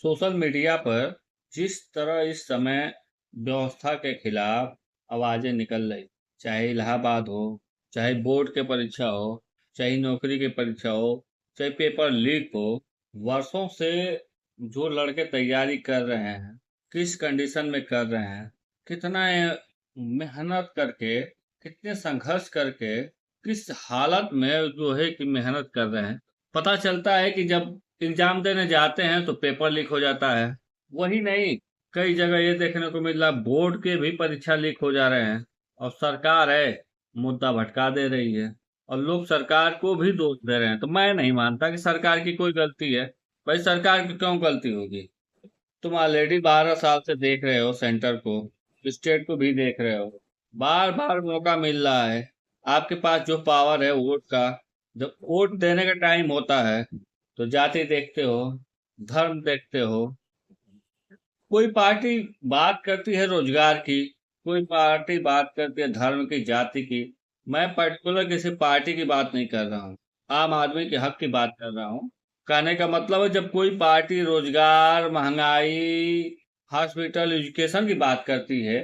Social media पर जिस तरह इस समय व्यवस्था के खिलाफ आवाजें निकल रही, चाहे इलाहाबाद हो, चाहे बोर्ड के परीक्षा हो, चाहे नौकरी की परीक्षा हो, चाहे पेपर लीक हो, वर्षों से जो लड़के तैयारी कर रहे हैं, किस कंडीशन में कर रहे हैं, कितना मेहनत करके, कितने संघर्ष करके, किस हालत में जो है कि मेहनत कर रहे हैं, पता चलता है कि जब एग्जाम देने जाते हैं तो पेपर लीक हो जाता है। वही नहीं, कई जगह ये देखने को मिल रहा है बोर्ड के भी परीक्षा लीक हो जा रहे हैं और सरकार है मुद्दा भटका दे रही है और लोग सरकार को भी दोष दे रहे हैं। तो मैं नहीं मानता कि सरकार की कोई गलती है। भाई सरकार की क्यों गलती होगी? तुम ऑलरेडी 12 साल से देख रहे हो सेंटर को, स्टेट को भी देख रहे हो, बार बार मौका मिल रहा है। आपके पास जो पावर है वोट का, जब वोट देने का टाइम होता है तो जाति देखते हो, धर्म देखते हो। कोई पार्टी बात करती है रोजगार की, कोई पार्टी बात करती है धर्म की, जाति की। मैं पर्टिकुलर किसी पार्टी की बात नहीं कर रहा हूँ, आम आदमी के हक की बात कर रहा हूँ। कहने का मतलब है जब कोई पार्टी रोजगार, महंगाई, हॉस्पिटल, एजुकेशन की बात करती है,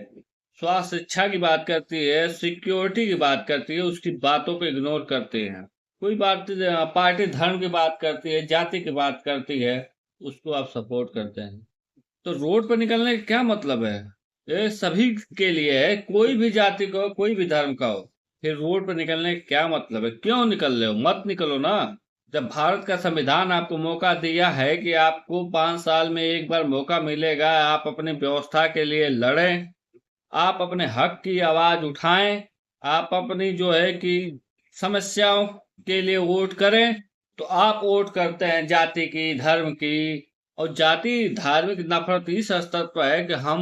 स्वास्थ्य शिक्षा की बात करती है, सिक्योरिटी की बात करती है, उसकी बातों को इग्नोर करते हैं। कोई बात पार्टी धर्म की बात करती है, जाति की बात करती है, उसको आप सपोर्ट करते हैं। तो रोड पर निकलने का क्या मतलब है? ये सभी के लिए है, कोई भी जाति का हो, कोई भी धर्म का हो। फिर रोड पर निकलने का क्या मतलब है? क्यों निकल रहे हो? मत निकलो ना। जब भारत का संविधान आपको मौका दिया है कि आपको 5 साल में एक बार मौका मिलेगा, आप अपनी व्यवस्था के लिए लड़ें, आप अपने हक की आवाज उठाएं, आप अपनी जो है कि समस्याओं के लिए वोट करें। तो आप वोट करते हैं जाति की, धर्म की। और जाति धार्मिक नफरत इस स्तर पर है कि हम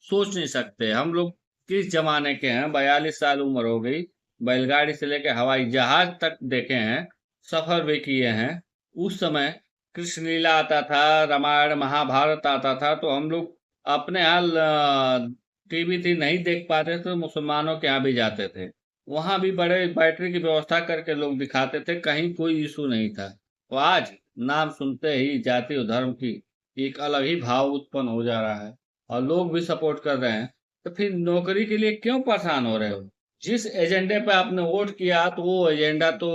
सोच नहीं सकते हम लोग किस जमाने के हैं। 42 साल उम्र हो गई, बैलगाड़ी से लेकर हवाई जहाज तक देखे हैं, सफर भी किए हैं। उस समय कृष्ण लीला आता था, रामायण महाभारत आता था, तो हम लोग अपने यहाँ टीवी थी नहीं देख पाते थे तो मुसलमानों के यहाँ भी जाते थे। वहां भी बड़े बैटरी की व्यवस्था करके लोग दिखाते थे, कहीं कोई इशू नहीं था। तो आज नाम सुनते ही जाति और धर्म की एक अलग ही भाव उत्पन्न हो जा रहा है और लोग भी सपोर्ट कर रहे हैं। तो फिर नौकरी के लिए क्यों परेशान हो रहे हो? जिस एजेंडे पे आपने वोट किया तो वो एजेंडा तो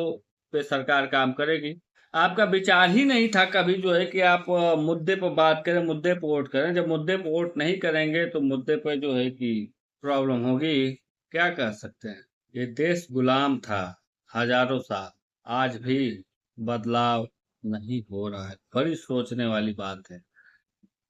पे सरकार काम करेगी। आपका विचार ही नहीं था कभी जो है कि आप मुद्दे पर बात करें, मुद्दे पर वोट करें। जब मुद्दे पर वोट नहीं करेंगे तो मुद्दे पर जो है कि प्रॉब्लम होगी। क्या कह सकते हैं? ये देश गुलाम था हजारों साल, आज भी बदलाव नहीं हो रहा है। बड़ी सोचने वाली बात है।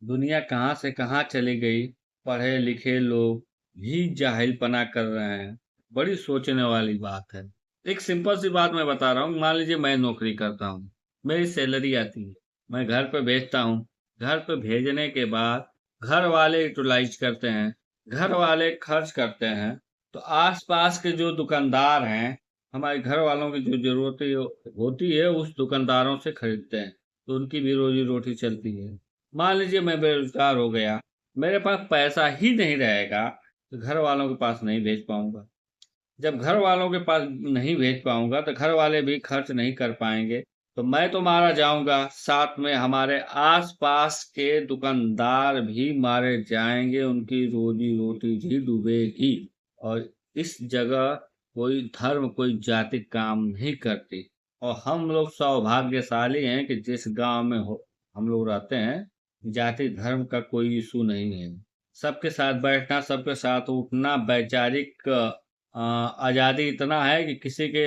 दुनिया कहाँ से कहाँ चली गई। पढ़े लिखे लोग भी जाहिलपना कर रहे हैं। बड़ी सोचने वाली बात है। एक सिंपल सी बात मैं बता रहा हूँ, मान लीजिए मैं नौकरी करता हूँ, मेरी सैलरी आती है, मैं घर पे भेजता हूँ। घर पे भेजने के बाद घर वाले यूटिलाइज करते हैं, घर वाले खर्च करते हैं। तो आसपास के जो दुकानदार हैं, हमारे घर वालों की जो जरूरतें होती है उस दुकानदारों से खरीदते हैं, तो उनकी भी रोजी रोटी चलती है। मान लीजिए मैं बेरोजगार हो गया, मेरे पास पैसा ही नहीं रहेगा, तो घर वालों के पास नहीं भेज पाऊंगा। जब घर वालों के पास नहीं भेज पाऊंगा तो घर वाले भी खर्च नहीं कर पाएंगे, तो मैं तो मारा जाऊंगा, साथ में हमारे आसपास के दुकानदार भी मारे जाएंगे, उनकी रोजी रोटी भी डूबेगी। और इस जगह कोई धर्म, कोई जाति काम नहीं करती। और हम लोग सौभाग्यशाली हैं कि जिस गांव में हम लोग रहते हैं, जाति धर्म का कोई इशू नहीं है। सबके साथ बैठना, सबके साथ उठना, वैचारिक आज़ादी इतना है कि किसी के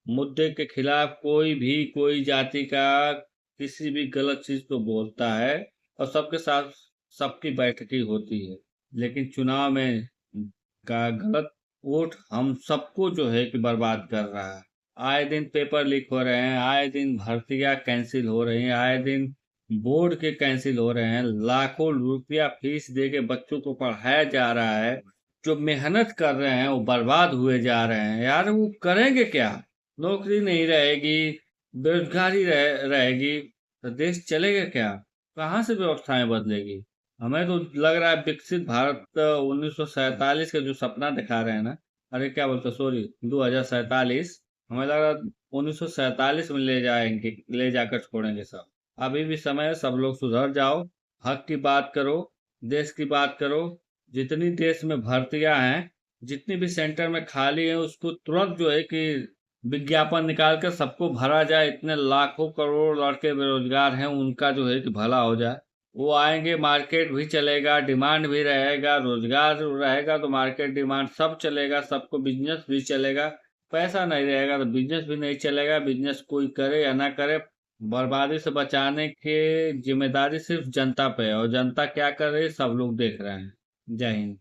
मुद्दे के खिलाफ कोई भी, कोई जाति का किसी भी गलत चीज को बोलता है और सबके साथ सबकी बैठकी होती है। लेकिन चुनाव में का गलत वोट हम सबको जो है कि बर्बाद कर रहा है। आए दिन पेपर लीक हो रहे हैं, आए दिन भर्तियां कैंसिल हो रही हैं, आए दिन बोर्ड के कैंसिल हो रहे हैं, लाखों रुपया फीस दे के बच्चों को पढ़ाया जा रहा है। जो मेहनत कर रहे हैं वो बर्बाद हुए जा रहे हैं। यार वो करेंगे क्या? नौकरी नहीं रहेगी, बेरोजगारी रहेगी, तो देश चलेगा क्या? कहाँ से व्यवस्थाएं बदलेगी? हमें तो लग रहा है विकसित भारत 1947 का जो सपना दिखा रहे हैं ना, अरे क्या बोलते, सॉरी, 2047, हमें लग रहा है 1947 में ले जाएंगे, ले जाकर छोड़ेंगे सब। अभी भी समय है, सब लोग सुधर जाओ, हक की बात करो, देश की बात करो। जितनी देश में भर्तियां हैं, जितनी भी सेंटर में खाली है, उसको तुरंत जो है कि विज्ञापन निकाल कर सबको भरा जाए। इतने लाखों करोड़ लड़के बेरोजगार हैं, उनका जो है कि भला हो जाए। वो आएंगे, मार्केट भी चलेगा, डिमांड भी रहेगा, रोजगार रहेगा तो मार्केट डिमांड सब चलेगा, सबको बिजनेस भी चलेगा। पैसा नहीं रहेगा तो बिजनेस भी नहीं चलेगा। बिजनेस कोई करे या ना करे, बर्बादी से बचाने की जिम्मेदारी सिर्फ जनता पे है, और जनता क्या कर रही है सब लोग देख रहे हैं। जय हिंद।